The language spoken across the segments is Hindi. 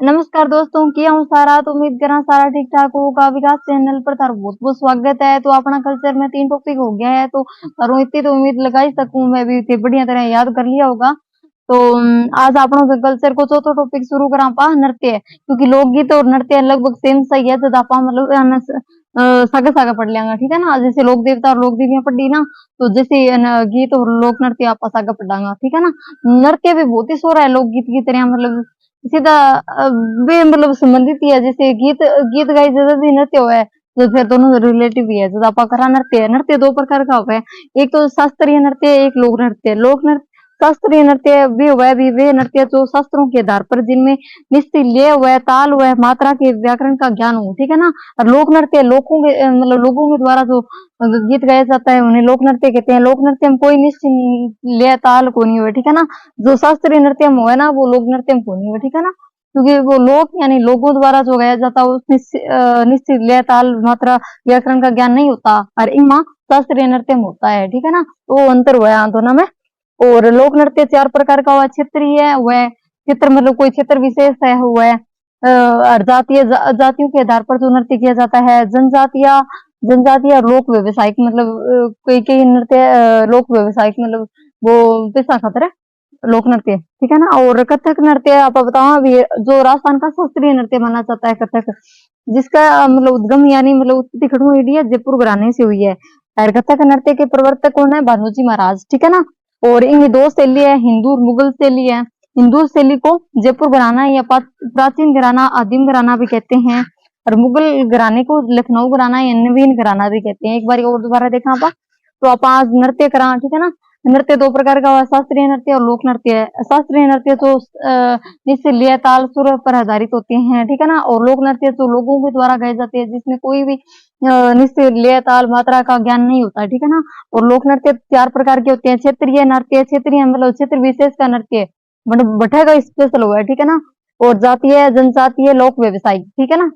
नमस्कार दोस्तों, क्या हूँ सारा तो उम्मीद करा सारा ठीक ठाक होगा। विकास चैनल पर थारो बहुत बहुत स्वागत है। तो अपना कल्चर में 3 टॉपिक हो गया है, तो थारो इतनी तो उम्मीद लगा ही सकूं मैं भी थे बढ़िया तरह याद कर लिया होगा। तो आज आपनों के कल्चर को चौथो टॉपिक शुरू करा पा नृत्य, क्योंकि लोकगीत और नृत्य लगभग सेम सही है। जब आपा मतलब सागे सागे पढ़ लेंगे, ठीक है ना। जैसे लोक देवता और लोक देवियां पढ़ी ना, तो जैसे गीत और लोक नृत्य आपा सागे पढ़ांगा, ठीक है ना। नृत्य भी बहुत ही शोर है लोकगीत की तरह, मतलब सीधा वे मतलब संबंधित ही है। जैसे गीत गीत गाई जैसे भी नृत्य हुआ तो फिर दोनों रिलेटिव ही है। जैसे आपा करा नृत्य, नृत्य दो प्रकार का हुआ है। एक तो शास्त्रीय नृत्य, एक लोक नृत्य। लोक नृत्य शास्त्रीय नृत्य भी हुआ है, भी वे नृत्य जो शास्त्रों के आधार पर जिनमें निश्चित लय हुआ है, ताल हुआ है, मात्रा के व्याकरण का ज्ञान हो, ठीक है ना। और लोक नृत्य लोगों के मतलब लोगों के द्वारा जो गीत गाया जाता है उन्हें लोक नृत्य कहते हैं। लोक नृत्य में कोई निश्चित लय ताल को नहीं हुआ, ठीक है ना। जो शास्त्रीय नृत्य में हुआ है ना, वो लोक नृत्य में को नहीं हुआ, ठीक है ना। क्योंकि वो लोक यानी लोगों द्वारा जो गाया जाता है उसमें निश्चित लय ताल मात्रा व्याकरण का ज्ञान नहीं होता, और इमा शास्त्रीय नृत्य में होता है, ठीक है ना। तो अंतर हुआ है दोनों में। और लोक नृत्य 4 प्रकार का हुआ। क्षेत्रीय हुआ, क्षेत्र मतलब कोई क्षेत्र विशेष है हुआ है। और जातीय जातियों के आधार पर जो नृत्य किया जाता है। जनजातीय जनजातीय और लोक व्यवसायिक मतलब कोई कई नृत्य लोक व्यवसायिक मतलब वो पैसा खातर है लोक नृत्य, ठीक है ना। और कथक नृत्य आप बताओ अभी, जो राजस्थान का शास्त्रीय नृत्य माना जाता है कथक, जिसका मतलब उद्गम यानी मतलब उत्पत्ति खत्म हुई है जयपुर घराने से हुई है। और कथक नृत्य के प्रवर्तक कौन है? भानुजी महाराज, ठीक है ना। और इनकी 2 शैली है, हिंदू और मुगल शैली है। हिंदू शैली को जयपुर घराना या प्राचीन घराना, आदिम घराना भी कहते हैं। और मुगल घराने को लखनऊ घराना या नवीन घराना भी कहते हैं। एक बार और दोबारा देखा आप, तो आप आज नृत्य करा, ठीक है ना। नृत्य 2 प्रकार का हुआ, शास्त्रीय नृत्य और लोक नृत्य है। शास्त्रीय नृत्य तो निश्चित लय ताल सुर पर आधारित होते हैं, ठीक है ना। और लोक नृत्य तो लोगों के द्वारा गाए जाते हैं, जिसमें कोई भी निश्चित लय ताल मात्रा का ज्ञान नहीं होता, ठीक है ना। और लोक नृत्य 4 प्रकार के होते हैं। क्षेत्रीय नृत्य, क्षेत्रीय मतलब क्षेत्र विशेष का नृत्य, मतलब भट्टा स्पेशल हुआ है, ठीक है ना। और जातीय जनजातीय लोक व्यवसायिक, ठीक है ना।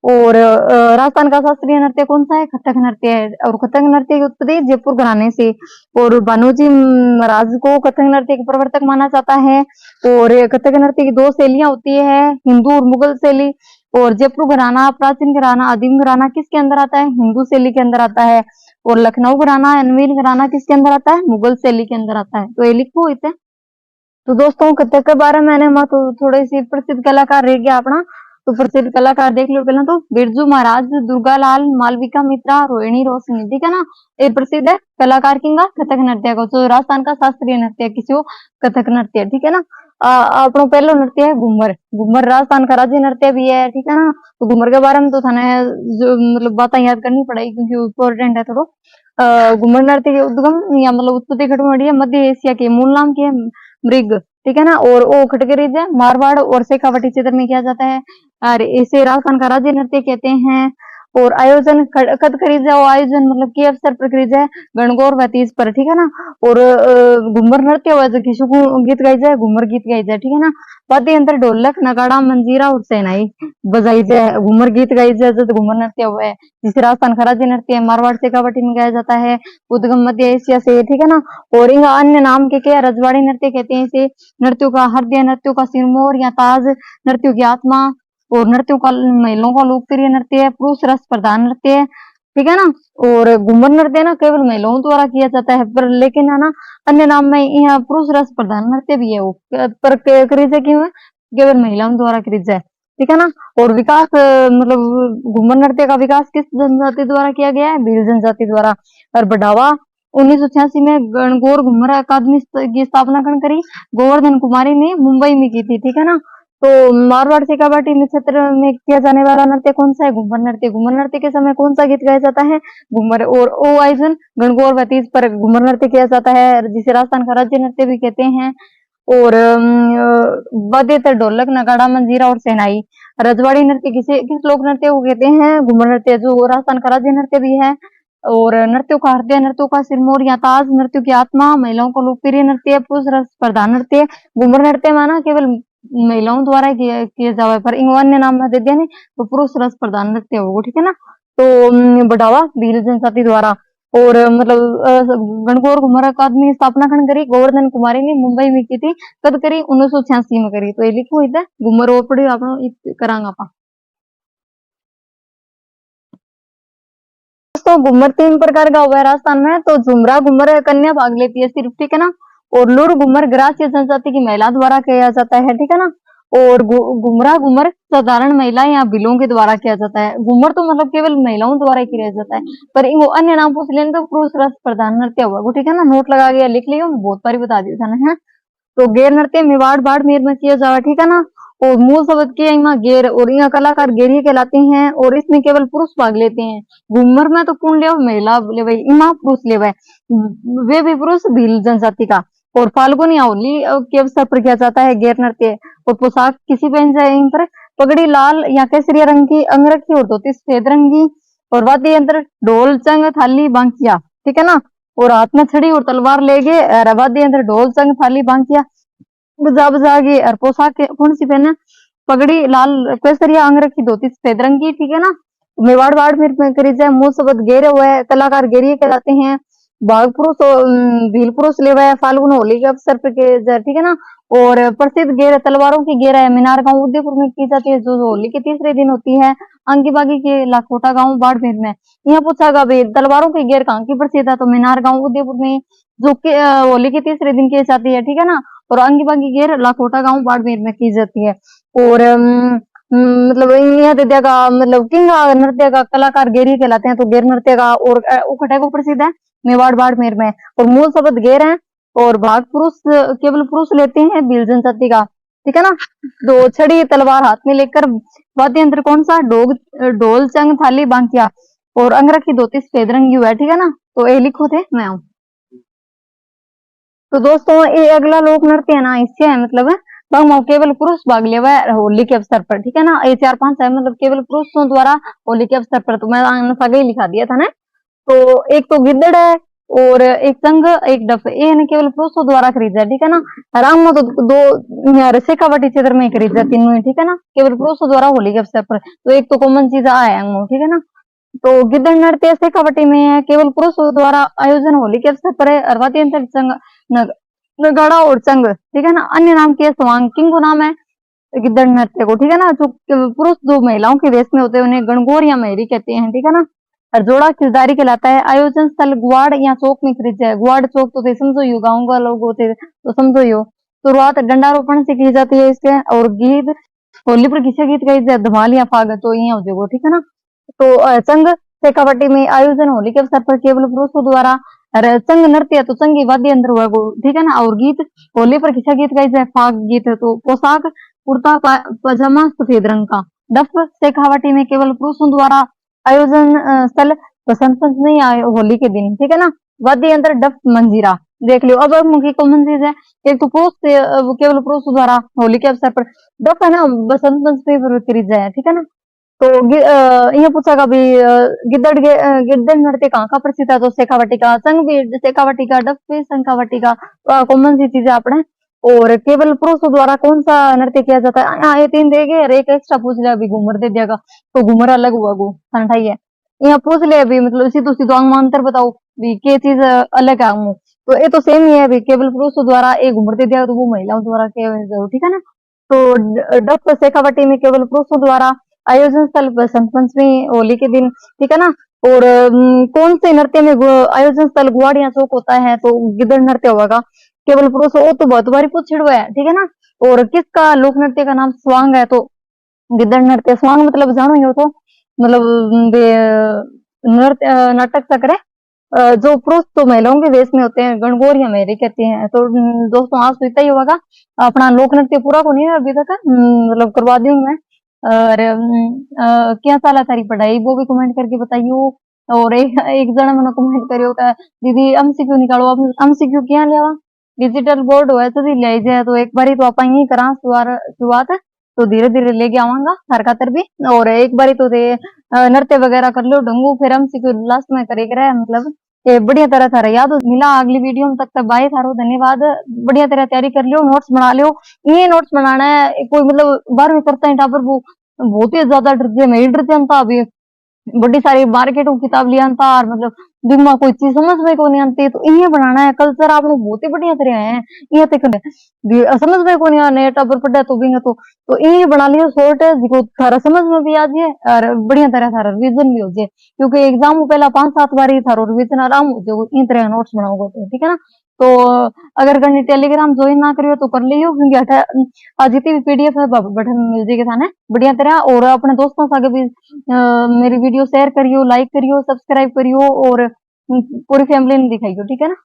और राजस्थान का शास्त्रीय नृत्य कौन सा है? कथक नृत्य है। और कथक नृत्य की उत्पत्ति जयपुर घराने से। और भानोजी महाराज को कथक नृत्य के प्रवर्तक माना जाता है। और कथक नृत्य की 2 शैलियां होती है, हिंदू और मुगल शैली। और जयपुर घराना, प्राचीन घराना, आदिम घराना किसके अंदर आता है? हिंदू शैली के अंदर आता है। और लखनऊ घराना, नवीन घराना किसके अंदर आता है? मुगल शैली के अंदर आता है। तो ये लिखो इसे। तो दोस्तों कथक के बारे में मैंने तो थोड़ी सी प्रसिद्ध कलाकार रह गया अपना। तो प्रसिद्ध कलाकार देख लो पहले तो, बिरजू महाराज, दुर्गालाल, मालविका मित्रा, रोहिणी रोशनी, ठीक है ना। ये प्रसिद्ध है कलाकार किंगा कथक नृत्य को, जो राजस्थान का शास्त्रीय नृत्य किसी कथक नृत्य, ठीक है ना। अपनो पहलो नृत्य है घूमर। घूमर राजस्थान का राज्य नृत्य भी है, ठीक है ना। तो घूमर के बारे में तो थाने जो मतलब बातें याद करनी पड़ेगी, क्योंकि इम्पोर्टेंट है थोड़ा। घूमर नृत्य के उद्गम या मतलब उत्पत्ति खत्म हुई है मध्य एशिया के, मूल नाम के मृग, ठीक है ना। और वो खटगरीज है मारवाड़ और शेखावटी क्षेत्र में किया जाता है। और इसे राजस्थान का राज्य नृत्य कहते हैं। और आयोजन कद खरीद है, वो आयोजन मतलब के अवसर पर खरीद है, गणगौर व तीज पर, ठीक है ना। और घूमर नृत्य हुआ जो किशु गीत गाई जाए, घूमर गीत गाई जाए, ठीक है ना। वाद्य यंत्र ढोलक, नगाड़ा, मंजीरा और शहनाई बजाई जाए, घूमर गीत गाई जाए, जो घूमर नृत्य हुआ है। जिसे राजस्थान का राज्य नृत्य मारवाड़ शेखावटी में गाया जाता है, उद्गम मध्य एशिया से, ठीक है ना। और इनका अन्य नाम के क्या? रजवाड़ी नृत्य कहते हैं इसे। नृत्यों का हृदय, नृत्यों का सिरमौर या ताज, नृत्यों की आत्मा। और नृत्यों का महिलाओं का लोकप्रिय नृत्य है, पुरुष रस प्रधान नृत्य है, ठीक है ना। और घूमर नृत्य ना केवल महिलाओं द्वारा किया जाता है, पर लेकिन है ना अन्य नाम में यहाँ पुरुष रस प्रधान नृत्य भी है वो, पर करीजे क्यों है? केवल महिलाओं द्वारा करीज है, ठीक है ना। और विकास मतलब घूमर नृत्य का विकास किस जनजाति द्वारा किया गया है? भील जनजाति द्वारा। और बढ़ावा 1986 में गणगौर घूमर अकादमी की स्थापना करी गोवर्धन कुमारी ने मुंबई में की थी, ठीक है ना। तो मारवाड़ शेखावटी क्षेत्र में किया जाने वाला नृत्य कौन सा है? घूमर नृत्य। घूमर नृत्य के समय कौन सा गीत गाया जाता है? घूमर। और ओ आयोजन गणगौर व तीज पर घूमर नृत्य किया जाता है, जिसे राजस्थान का राज्य नृत्य भी कहते हैं। और वाद्य ढोलक, नगाड़ा, मंजीरा और शहनाई। रजवाड़ी नृत्य किस लोक नृत्य को कहते हैं? घूमर नृत्य, जो राजस्थान का राज्य नृत्य भी है। और नृत्यों का हृदय, नृत्यों का सिरमौर या ताज, नृत्यों की आत्मा, महिलाओं का लोकप्रिय नृत्य, पुरुष रस प्रधान नृत्य। घूमर नृत्य माना केवल महिलाओं द्वारा किए जावे, पर इन अन्य नाम में दे दिया नहीं, तो पुरुष रस प्रधान नृत्य होगा, ठीक है ना। तो बढ़ावा भील जनजाति द्वारा। और गणगौर घुमर अकादमी स्थापना खन करी गोवर्धन कुमारी ने मुंबई में की थी, कद करी 1986 में करी। तो ये लिखो इधर घुमर और पढ़ी आप करांगा पा। तो घुमर 3 प्रकार का हुआ है राजस्थान में। तो झुमरा घुमर कन्या भाग लेती है सिर्फ, ठीक है ना। और लुर घुमर ग्रासीय जनजाति की महिला द्वारा किया जाता है, ठीक है ना। और घुमरा घुमर साधारण महिला या बिलों के द्वारा किया जाता है। घुमर तो केवल महिलाओं द्वारा ही किया जाता है, पर इनको अन्य नाम पूछ लेने तो पुरुष रस प्रधान नृत्य हुआ, ठीक है ना। नोट लगा के लिख लियो, बहुत बारी बता दिया था ना। तो गैर नृत्य मेवाड़ बाड़मेर में किया जावा, ठीक है ना। और मूल शब्द के यहाँ गैर और यहाँ कलाकार गैरिये कहलाते हैं, और इसमें केवल पुरुष भाग लेते हैं। घूमर में तो कौन ले महिला ले भाई, इमा पुरुष ले भाई, वे भी पुरुष भील जनजाति का। और फाल्गुनी होली के अवसर पर किया जाता है गैर नृत्य। और पोशाक किसी पहन जाए इन पर पगड़ी लाल या केसरिया रंग की, अंगरखी और धोती सफेद रंग की, और वाद्य यंत्र ढोल चंग थाली बांकिया, ठीक है ना। और हाथ में छड़ी और तलवार ले गए, वाद्य यंत्र ढोल चंग थाली बांकिया बुझा बुझा के। और पोशाक कौन सी पहने, पगड़ी लाल केसरिया अंगरखी धोती सफेद रंग की, ठीक है ना। मेवाड़ बाड़मेर में करी जाए मूल शब्द गेरे हुए कलाकार गेरिये कहलाते हैं। बाघ पुरुष भील पुरुष ले हुए फाल्गुन होली के अवसर पर के, ठीक है ना। और प्रसिद्ध गेर तलवारों की गेर है मीनार गांव उदयपुर में की जाती है, जो होली के तीसरे दिन होती है। अंगी बागी के लाखोटा गांव बाड़मेर में। यहाँ पूछा गया भाई तलवारों की गेर कहाँ की प्रसिद्ध है, तो मीनार गांव उदयपुर में, जो कि होली के तीसरे दिन की जाती है, ठीक है ना। और अंगी बागी गेर लाखोटा गांव बाड़मेर में की जाती है। और नृत्य का किंग नृत्य का कलाकार गेरी कहलाते हैं। तो गेर नृत्य का और उखटे को प्रसिद्ध है मेवाड़ बाड़मेर में। और मूल शब्द गेर है, और भाग पुरुष केवल पुरुष लेते हैं भील जनजाति का, ठीक है ना। दो छड़ी तलवार हाथ में लेकर वाद्य यंत्र कौन सा, ढोल चंग थाली बांकिया, और अंगरखी धोती सफेद रंग की हुआ है, ठीक है ना। तो ये लिखो थे मैं हूँ। तो दोस्तों ये अगला लोक नृत्य है ना, इससे है केवल पुरुष भाग ले हुआ है होली के अवसर पर, ठीक है ना। ये 4-5 है केवल पुरुषों द्वारा होली के अवसर पर। तो मैं आगे ही लिखा दिया था ना। तो एक तो गिद्दड़ है, और एक संघ, एक डफ, ये ना केवल पुरुषों द्वारा खरीदा है, ठीक है ना। राम में तो दो शेखावाटी क्षेत्र में खरीदा तीनों, ठीक है ना, केवल पुरुषों द्वारा होली के अवसर पर। तो एक तो कॉमन चीज आया है, ठीक है ना। तो गिद्दड़ नृत्य शेखावाटी में है, केवल पुरुषों द्वारा आयोजन होली के अवसर पर है। अर्वाती नगाड़ा और चंग, ठीक है ना। अन्य नाम के स्वांग किंग को नाम है गिद्दड़ नृत्य को, ठीक है ना। जो पुरुष जो महिलाओं के वेश में होते हैं उन्हें गणगौर या मेहरी कहते हैं, ठीक है ना। और जोड़ा खिलदारी कहलाता है। आयोजन स्थल गुआड़ या चौक में खरीद जाए। गुआड़ चौक तो समझो यो गाँव का लोग होते तो समझो यो। शुरुआत डंडारोपण से की जाती है इसके। और गीत होली पर किसे गीत गाई जाए, धमाल या फाग, तो यहाँ हो जाएगा, ठीक है ना। तो संघ शेखावाटी में आयोजन होली के अवसर पर केवल पुरुषों द्वारा। संघ नृत्य तो संघी वाद्य यंत्र हुआ, ठीक है ना। और गीत होली पर किसा गीत गाई जाए, फाग गीत। तो पोशाक कुर्ता पजामा सफेद रंग का। डफ शेखावाटी में केवल पुरुषों द्वारा आयोजन स्थल बसंत पंचमी होली के दिन, ठीक है ना। वाद्य यंत्र डफ मंजीरा देख लियो। अब मुख्य कॉमन चीज है, एक तो पुरुष केवल पुरुषों द्वारा होली के अवसर पर। डफ है ना बसंत पंचमी पर खरीद जाए, ठीक है ना। तो ये पूछा भी गिद्दड़ नृत्य कहाँ का प्रसिद्ध है, तो शेखावाटी का। संघ भी शेखावाटी का, डफ भी शेखावाटी का, कॉमन सी चीजें अपने। और केवल पुरुषों द्वारा कौन सा नृत्य किया जाता है, हाँ ये 3 देगे और एक एक्स्ट्रा पूछ लिया अभी घूमर दे दिया। तो घूमर अलग हुआ गो संठाई है, यहाँ पूछ ले अभी सीधो सीधो अंतर बताओ भी के चीज अलग है। तो ये तो सेम ही है अभी, केवल पुरुषों द्वारा एक घूमर दे दिया तो वो महिलाओं द्वारा किया, ठीक है ना। तो डफ शेखावाटी में केवल पुरुषों द्वारा आयोजन स्थल बसंत पंचमी होली के दिन, ठीक है ना। और कौन से नृत्य में आयोजन स्थल गुआड़ या चौक होता है, तो गिद्दड़ नृत्य होगा। केवल पुरुष हो तो बहुत बारी पूछ छिड़वा है, ठीक है ना। और किसका लोक नृत्य का नाम स्वांग है, तो गिद्दड़ नृत्य। स्वांग जानो ही हो तो नृत्य नाटक चक्र जो पुरुष तो महिलाओं के वेश में होते हैं, गणगौर या मेहरी कहते हैं। तो दोस्तों आज तो इतना ही होगा, अपना लोक नृत्य पूरा को नहीं है अभी तक, करवा दूं मैं। और क्या साल है तारी पढ़ाई, वो भी कमेंट करके बताइयो। और एक जना मैंने कमेंट करियो दीदी एमसीक्यू निकालो, अब एमसीक्यू क्या लिया डिजिटल बोर्ड हुआ तो ले जाए। तो एक बारी तो आप यही करा शुरुआत, तो धीरे धीरे लेके आवांगा हर खातर भी। और एक बारी तो नृत्य वगैरह कर लो ढंगू, फिर एमसीक्यू लास्ट में करे ये बढ़िया तरह थारा याद मिला। अगली वीडियो में तक तक बाय थारो धन्यवाद। बढ़िया तरह तैयारी कर लियो, नोट्स बना लियो। ये नोट्स बनाना है कोई 12वीं करता है टापर वो बहुत ही ज्यादा डर मैं ही डर जानता अभी बड़ी सारी मार्केट किताब लिया था और दिमाग कोई चीज समझ में को नहीं आती तो इहे बनाना है कल्चर आपने बहुत ही बढ़िया तरह है ये तक समझ में को नहीं आने टबर पड़ा तो भी तो इहे बना लियो शॉर्ट है जिको थारा समझ में भी आ जाए और बढ़िया तरह थारा रिवीजन भी हो जाए क्योंकि एग्जाम पहला 5-7 बार ही थारो रिवीजन आराम हो जाए इन तरह नोट्स बनाओगे तो ठीक है ना। तो अगर करनी टेलीग्राम ज्वाइन ना करियो तो कर लियो क्योंकि आज जितनी भी पीडीएफ है बटन मिल जाएगी थाने बढ़िया तरह और अपने दोस्तों से आगे भी मेरी वीडियो शेयर करियो लाइक करियो सब्सक्राइब करियो और पूरी फैमिली ने दिखाइयो ठीक है ना।